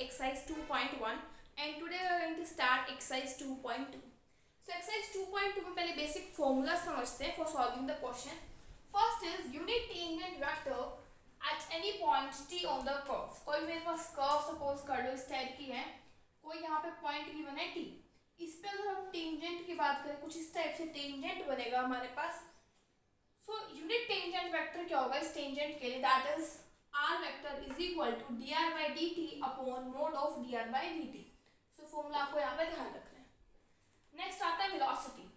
exercise 2.1 and today we are going to start exercise 2.2. So exercise 2.2 में पहले basic formula समझते हैं for solving the question. First is unit tangent vector at any point t on the curve. कोई मेरे पास curve suppose कर लो इस type की है, कोई यहाँ पे point गिवन है t. इस पे अगर हम tangent की बात करें कुछ इस टाइप से tangent बनेगा हमारे पास. So unit tangent vector क्या होगा इस tangent के लिए, that is r vector is equal to dr by dt upon mod of dr by dt. So formula आपको यहाँ पे ध्यान रखना है. Next आता है velocity.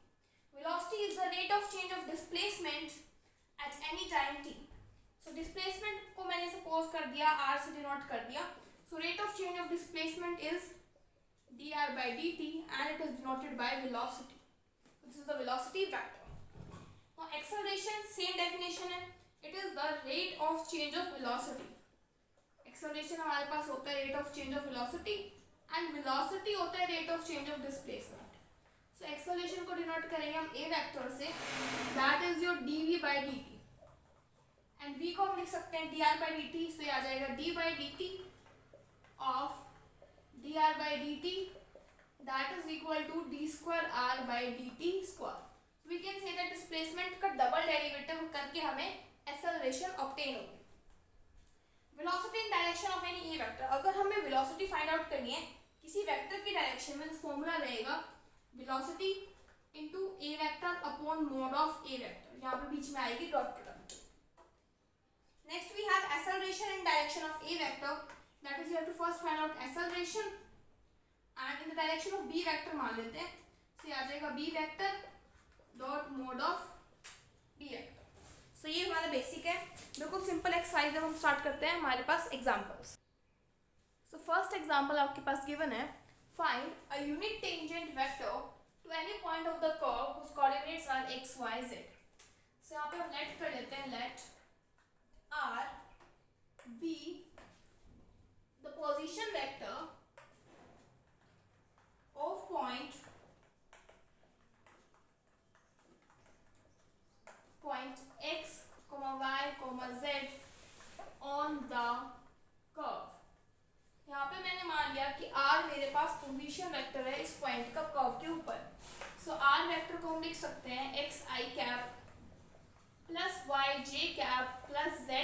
Velocity is the rate of change of displacement at any time t. So displacement को मैंने suppose कर दिया r से denote कर दिया. So rate of change of displacement is dr by dt and it is denoted by velocity. This is the velocity vector. Now acceleration same definition है. It is the rate of change of velocity. Acceleration हमारे पास होता है rate of change of velocity and velocity होता है rate of change of displacement. So acceleration को denote करेंगे हम a vector से, that is your dv by dt. And v को हम लिख सकते हैं dr by dt, so ये आ जाएगा d by dt of dr by dt that is equal to d square r by dt square. So we can say that displacement का double derivative करके हमें acceleration obtain होगी. Velocity in direction of any a vector. अगर हमें velocity find out करनी है किसी vector की direction में, तो formula रहेगा velocity into a vector upon mod of a vector. यहाँ पे बीच में आएगी dot product. Next we have acceleration in direction of a vector. That is you have to first find out acceleration and in the direction of b vector मान लेते हैं. So ये आ जाएगा b vector dot mod of b vector. So ये हमारा basic है. बिल्कुल सिंपल एक्सरसाइज हम स्टार्ट करते हैं. हमारे पास एग्जांपल्स. सो फर्स्ट एग्जांपल आपके पास गिवन है, find a unit tangent vector to any point of the curve whose coordinates are x y z. So यहाँ पे हम लेट कर लेते हैं, let r be the position vector of point x, y, z on the curve. यहाँ पे मैंने मान लिया कि r मेरे पास पोजीशन वेक्टर है इस पॉइंट का कर्व के ऊपर. सो r वेक्टर को हम लिख सकते हैं x i cap plus y j cap plus z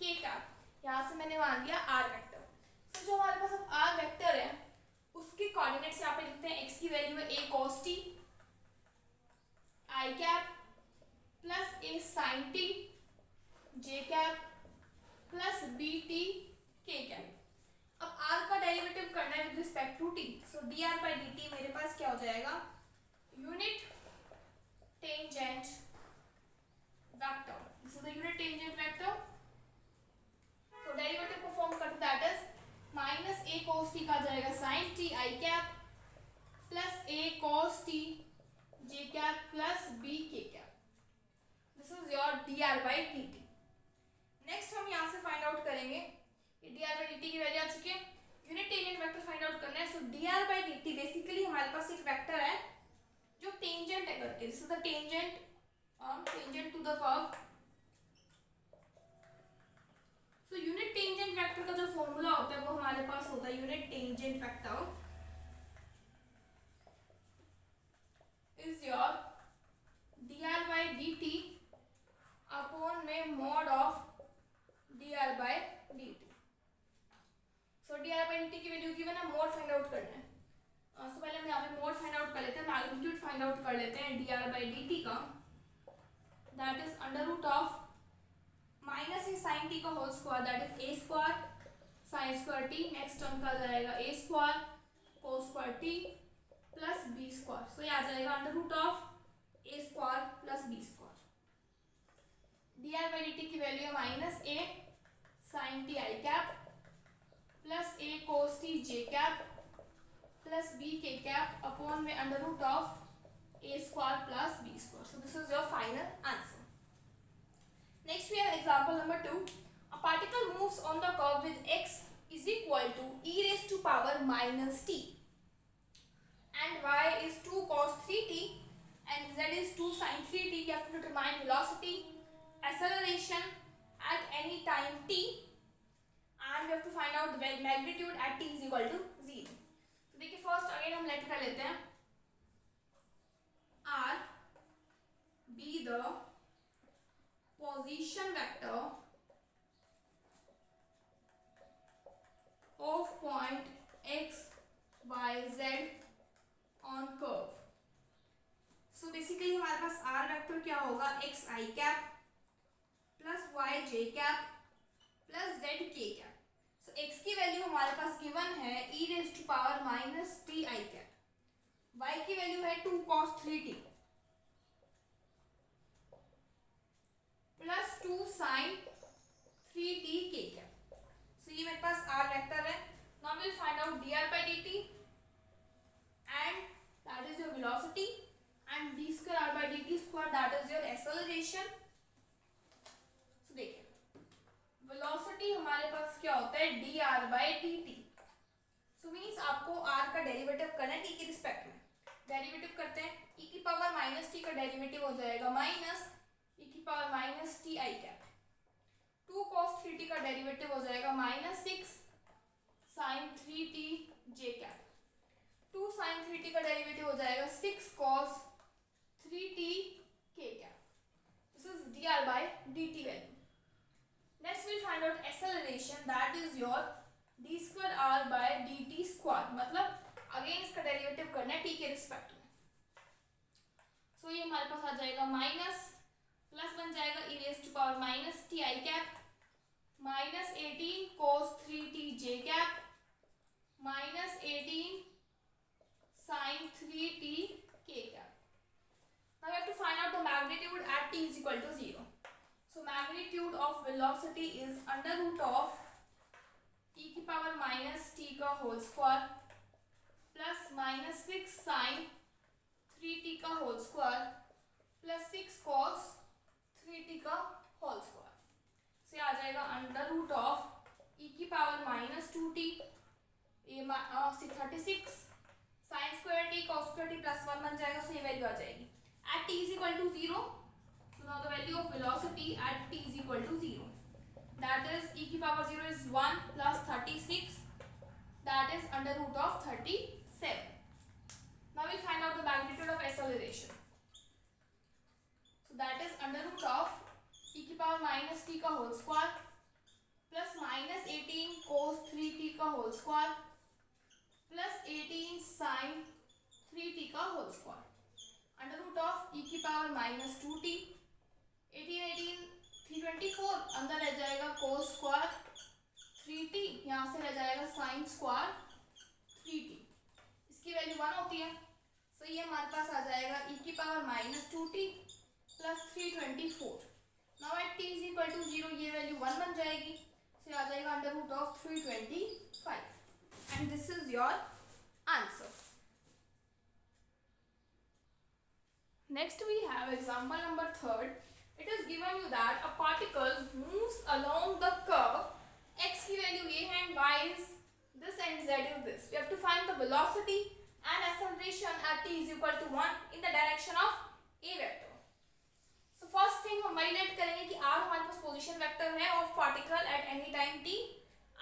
k cap. यहाँ से मैंने मान लिया r वेक्टर. सो जो हमारे पास अब r वेक्टर है उसके कोऑर्डिनेट्स यहाँ पे लिखते हैं. x की वैल्यू है a cos t i cap plus a sin t j cap plus b t k cap. अब r का डेरिवेटिव करना है with respect to t. So dr by dt मेरे पास क्या हो जाएगा, unit tangent vector. This is the unit tangent vector. तो डेरिवेटिव परफॉर्म करते that is minus a cos t का जाएगा sin t i cap plus a cos t j cap plus b k cap. This is your dr by dt. Next हम यहाँ से find out करेंगे कि dr by dt की value आ चुकी है. Unit tangent vector find out करना है. So dr by dt basically हमारे पास एक वेक्टर है जो टेंजेंट है करके. This is the tangent to the curve. So unit tangent vector का जो फॉर्मूला होता है वो हमारे पास होता है unit tangent vector is your dr by dt upon में mod of dr by dt. So dr by dt की वैल्यू गिवन है, mod फाइंड आउट करना है. सो पहले हम यहाँ पे mod फाइंड आउट कर लेते हैं, मैग्नीट्यूड फाइंड आउट कर लेते हैं dr by dt का. That is under root of minus a sine t का whole square, that is a square sine square t. Next term का जाएगा a square cos square t plus B square. So ये आ जाएगा under root of A square plus B square. dr by dt की value है minus a sine t I cap plus a cos t j cap plus b k cap upon में under root of A square plus B square. So this is your final answer. Next we have example number 2. A particle moves on the curve with x is equal to e raised to power minus t and y is 2 cos 3t and z is 2 sin 3t. You have to determine velocity, acceleration at any time t and we have to find out the magnitude at t is equal to 0. तो देखिए first again हम let कर लेते हैं r be the position vector of point x y z on curve. So basically हमारे पास r vector क्या होगा, x I cap plus y j cap plus z k cap. So x की value हमारे पास given है e raise to power minus T I cap, y की value है 2 cos 3t plus 2 sin 3t k cap. So ये मेरे पास r vector है. Now we will find out dr by dt and that is your velocity and d square r by dt square that is your acceleration. So देखिए velocity हमारे पास क्या होता है dr by dt. So means आपको r का derivative करना है t के रिस्पेक्ट में. डेरिवेटिव करते हैं e की पावर माइनस टी का डेरिवेटिव हो जाएगा माइनस e की power minus T I cap. 2 cos 3t का डेरिवेटिव हो जाएगा minus 6 sin 3t j cap. 2 sin 3t का डेरिवेटिव हो जाएगा 6 cos 3t k cap. This is dr by dt value. Next we'll find out acceleration that is your d square r by dt square. मतलब again इसका derivative करना है t के respect में. सो ये हमारे पास आ जाएगा माइनस प्लस बन जाएगा e raise to power minus T I cap minus 18 cos 3t j cap minus 18 sin 3t k cap. Now we have to find out the magnitude at t is equal to 0. So magnitude of velocity is under root of e की power minus t का whole square plus minus 6 sin 3t का whole square plus 6 cos 3t का whole square. से आ जाएगा under root of e की power minus 2t ये 36 sine square t cos square t plus 1 बन जाएगा. सो ये वैल्यू आ जाएगी at t is equal to 0. So now the value of velocity at t is equal to 0. That is e की power 0 is 1 plus 36. That is under root of 37. Now we'll find out the magnitude of acceleration. So that is under root of e की power minus t का whole square plus minus 18 cos 3t का whole square plus 18 sin 3t का whole square. Under root of e की power minus 2t 18 324 अंदर रह जाएगा cos square 3t यहाँ से रह जाएगा sin स्क्वायर 3t. इसकी वैल्यू 1 होती है. सो ये हमारे पास आ जाएगा e की power minus 2t plus 324. Now at t is equal to 0 ये वैल्यू 1 बन जाएगी. सो आ जाएगा under root of 325 and this is your answer. Next we have example number 3rd. It is given you that a particle moves along the curve x की value ये है and y is this and z is this. We have to find the velocity and acceleration at t is equal to 1 in the direction of a vector. So first thing हम validate करेंगे कि r हमारे पास position vector है of particle at any time t.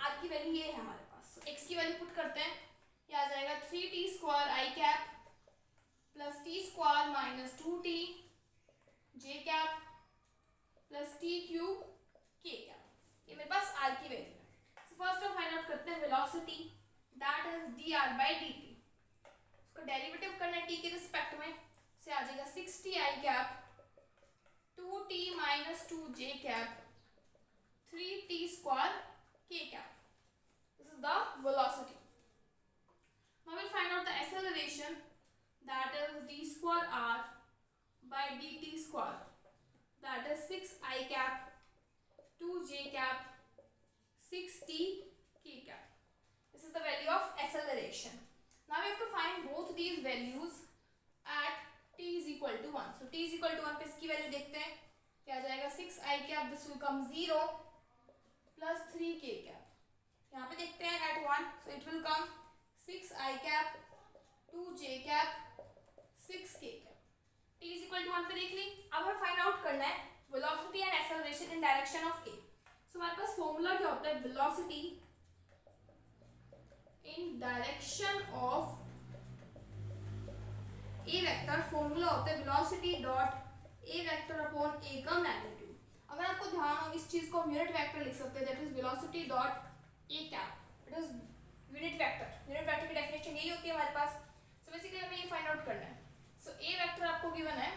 r की value ये है हमारे पास. So x की value put करते हैं. ये आ जाएगा 3t square I cap plus T square minus 2t j cap plus T cube k cap. ये मेरे पास r की वैल्यू है. फर्स्ट हम फाइंड आउट करते हैं velocity that is dr by dt. उसका डेरिवेटिव करना है t के रिस्पेक्ट में. से आ जाएगा 6t i cap 2t minus 2j cap 3t square k cap. This is the velocity. Now we'll find out the acceleration that is d square r by dt square that is 6 I cap 2 j cap 6t k cap. This is the value of acceleration. Now we have to find both these values at t is equal to 1. So t is equal to 1 पे इसकी value देखते हैं. क्या आ जाएगा 6 I cap this will come 0 plus 3 k cap. यहाँ पे देखते हैं at 1 so it will come 6 I cap 2 j cap 6 k cap. t is equal to 1 पे देख ली. अब हमें फाइंड आउट करना है velocity and acceleration in direction of a. सो हमारे पास फॉर्मूला क्या होता है velocity in direction of a vector, formula होता है velocity dot A vector upon a का मैग्नीट्यूड। अगर आपको ध्यान हो इस चीज को हम यूनिट वेक्टर लिख सकते हैं, that is velocity dot A cap, it is unit vector. Unit vector की डेफिनेशन यही होती है हमारे पास। सो बेसिकली हमें ये फाइंड आउट करना है। सो ए वेक्टर आपको गिवन है,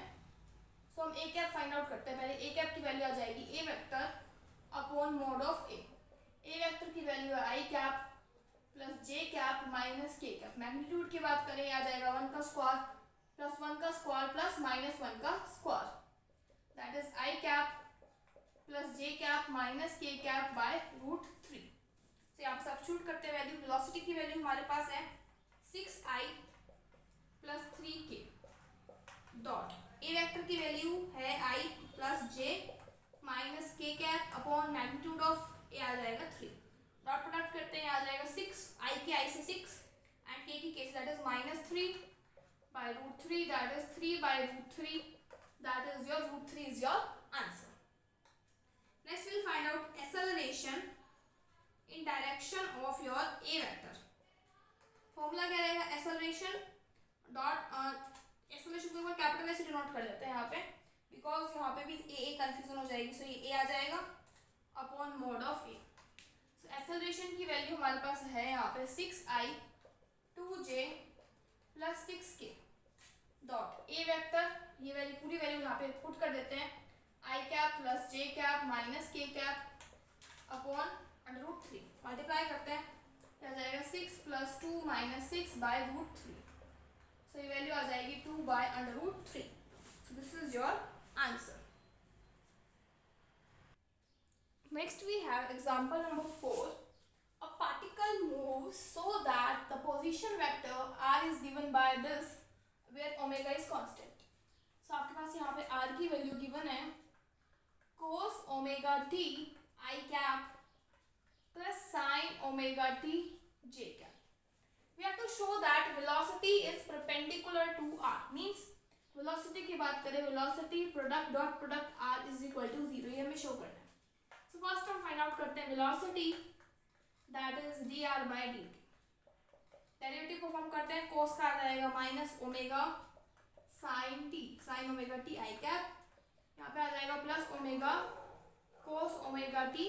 सो हम ए कैप फाइंड आउट करते हैं। पहले ए कैप की वैल्यू आ जाएगी a vector upon mode of a. A vector की वैल्यू है i cap plus J cap minus के कैप। मैग्नीट्यूड की बात करें आ जाएगा 1 का स्क्वायर प्लस 1 का स्क्वायर प्लस माइनस 1 का square, that is I cap plus J cap minus के कैप बाय रूट 3। तो यहाँ पर सब्स्टिट्यूट करते हैं वैल्यू। वेलोसिटी की वैल्यू हमारे पास है 6i plus 3k dot A vector की वैल्यू है i प्लस जे माइनस के कैप अपॉन मैग्नीट्यूड ऑफ ए आ जाएगा 3। डॉट प्रोडक्ट करते हैं आ जाएगा 6 i के i से 6 एंड k की k से, that is minus 3 by root 3, that is 3 by root 3, that is your root 3 is your answer. Next we'll find out acceleration in direction of your a vector. Formula क्या रहेगा acceleration dot acceleration को एक बार capital ऐसे denote कर लेते हैं यहाँ पे, बिकॉज यहाँ पे भी a कंफ्यूजन हो जाएगी। सो ये a आ जाएगा upon mode of a। So acceleration की वैल्यू हमारे पास है यहाँ पे 6i 2j plus 6k dot ए वेक्टर, ये वैल्यू पूरी वैल्यू यहाँ पे पुट कर देते हैं, आई कैप प्लस जे कैप माइनस के cap upon under root 3 multiply करते हैं, क्या जाएगा 6 plus 2 minus 6 by root 3। So ये वैल्यू आ जाएगी 2 by under root 3। So this is your answer. Next we have example number 4। A particle moves so that the position vector r is given by this where omega is constant. So आपके पास यहाँ पे r की value given है cos omega t I cap plus sin omega t j cap. We have to show that velocity is perpendicular to r. Means velocity की बात करें, velocity product dot product r is equal to 0, ये हमें show करना है। So first हम find out करते हैं velocity, that is dr by dt। Derivative को फॉर्म करते हैं, cos का आ जाएगा minus omega sine t, sine omega t आई कैप, यहाँ पे आ जाएगा plus omega cos omega t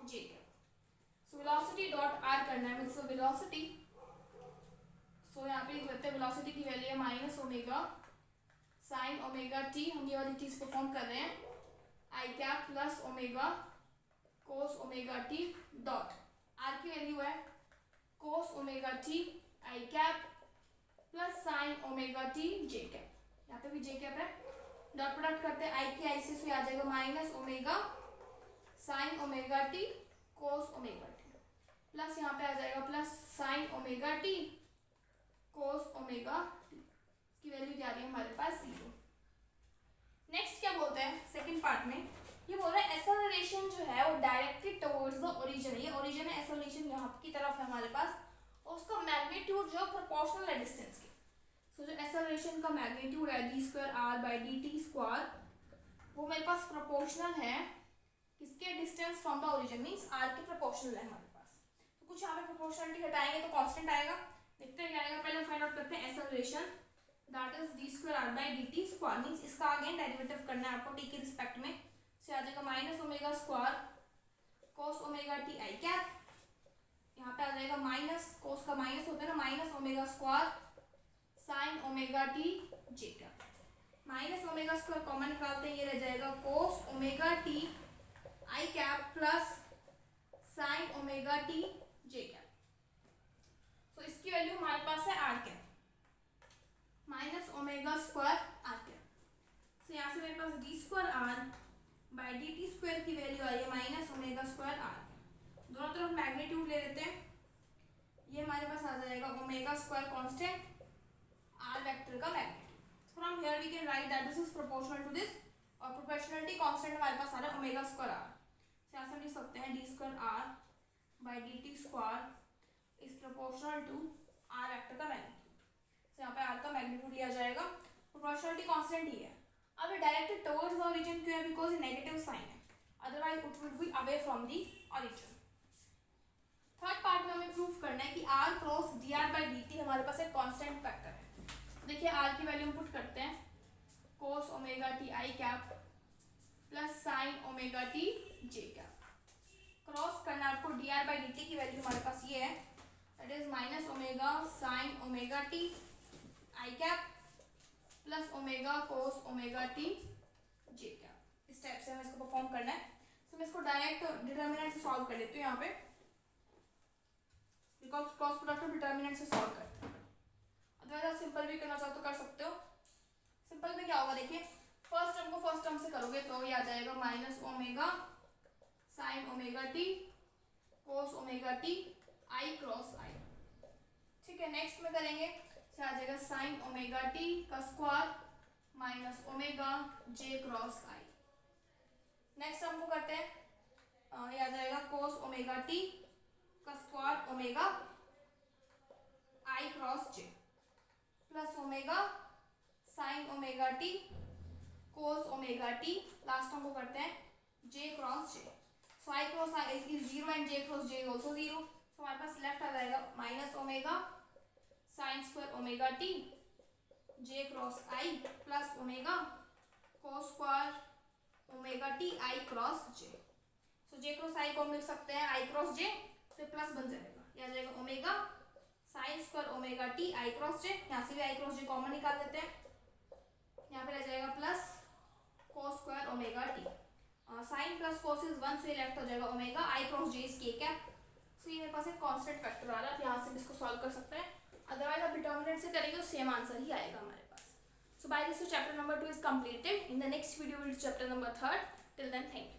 j cap. So velocity dot r करना है, मींस वेलोसिटी। सो यहाँ पे लिख लेते हैं वेलोसिटी की वैल्यू है minus omega sine omega t, हम ये वाली चीज परफॉर्म कर रहे हैं, आई cap plus omega cos omega t dot r की वैल्यू है cos ओमेगा टी आई cap plus sine omega t j cap, यहाँ पे भी जे कैप है। डॉट प्रोडक्ट करते हैं, आई की आई से आ जाएगा minus omega sine omega t cos omega t plus यहाँ पे आ जाएगा plus sine omega t cos omega T, की वैल्यू क्या आ रही है हमारे पास 0। नेक्स्ट क्या बोलते हैं सेकंड पार्ट में, ये बोल रहा है एक्सेलरेशन जो है वो डायरेक्टेड टुवर्ड्स द ओरिजिन है। ये ओरिजिन है, एक्सेलरेशन यहाँ की तरफ है हमारे पास, और उसका मैग्नीट्यूड जो प्रोपोर्शनल है डिस्टेंस के। सो जो एक्सेलरेशन का मैग्नीट्यूड है d square r by D T square, वो मेरे पास प्रोपोर्शनल है किसके, distance from the origin, means r के प्रोपोर्शनल है हमारे पास। तो कुछ यहाँ पे प्रोपोर्शनलिटी हटाएंगे तो कांस्टेंट आएगा, देखते हैं क्या आएगा। पहले हम फाइंड आउट करते हैं acceleration, that is d square r by D T square, means इसका अगेन डेरिवेटिव करना है आपको t के रिस्पेक्ट में। से आ जाएगा minus omega square cos omega t आई कैप, यहाँ पे आ जाएगा माइनस, cos का माइनस होता है ना, minus omega square sine omega t j cap, minus omega square common निकालते हैं, ये रह जाएगा cos ओमेगा टी आई cap plus sine omega t j cap. तो इसकी वैल्यू हमारे पास है r cap minus omega square r cap. So यहाँ से मेरे पास d square are by D T square की वैल्यू आई है माइनस ओमेगा स्क्वायर आर। दोनों तरफ मैग्नीट्यूड ले लेते हैं, ये हमारे पास आ जाएगा omega square constant r vector का magnitude. From here we can write that this is proportional to this, और प्रोपोर्शनलिटी कांस्टेंट हमारे पास आ रहा है ओमेगा स्क्वायर आर। यहाँ से हम लिख सकते हैं D square are by D T square is proportional to R vector का मैग्नीट्यूड। यहाँ पे आर का मैग्नीट्यूड लिया जाएगा, प्रोपोर्शनलिटी कांस्टेंट ही है। अब ये डायरेक्टेड टुवर्ड्स द ओरिजिन क्यों है, बिकॉज नेगेटिव साइन है, otherwise it would be away from the origin. Third part में हमें प्रूफ करना है कि R cross D R by D T हमारे पास एक कॉन्स्टेंट फैक्टर है। देखिए आर की वैल्यू हम पुट करते हैं कोस ओमेगा टी आई cap plus sine omega t j cap. Cross करना आपको D R by D T की वैल्यू हमारे पास ये है, that is minus omega sine omega t I cap plus omega cos omega t j cap. इस type से हमें इसको परफॉर्म करना है। तो मैं इसको डायरेक्ट डिटर्मिनेंट से सॉल्व कर लेती हूँ यहाँ पे, बिकॉज क्रॉस प्रोडक्ट डिटर्मिनेंट से सॉल्व करते हैं। अदरवाइज आप सिंपल भी करना चाहो तो कर सकते हो। सिंपल में क्या होगा, देखिए फर्स्ट टर्म को फर्स्ट टर्म से करोगे तो ये आ जाएगा minus omega sine omega t cos omega t i cross i. ठीक है, नेक्स्ट में करेंगे तो आ जाएगा साइन ओमेगा टी का square minus omega j cross i. Next हमको करते हैं ये आ जाएगा कोस ओमेगा टी का स्क्वायर ओमेगा आई cross j plus omega sine omega t cos omega t. Last हमको करते हैं j cross j. So i cross i is zero and j cross J is also zero. So हमारे पास left आ जाएगा minus omega sine square omega t j cross i plus omega cos square omega t i cross j. So j cross i को हम लिख सकते हैं आई cross जे, तो प्लस बन जाएगा, यह आ जाएगा omega sine square omega t i cross j. यहाँ से भी आई क्रॉस जे कॉमन निकाल देते हैं, यहाँ पे आ जाएगा plus cos square omega T. Sine plus cos is 1, से लेफ्ट हो जाएगा omega I cross J is K cap. So ये मेरे पास एक कांस्टेंट फैक्टर आ रहा है, आप यहाँ से भी इसको सॉल्व कर सकते हैं। अदरवाइज आप डिटर्मिनेंट से करेंगे तो सेम आंसर ही आएगा हमारे पास। So by this chapter number 2 is completed. In the next video we will do chapter number 3. Till then, thank you.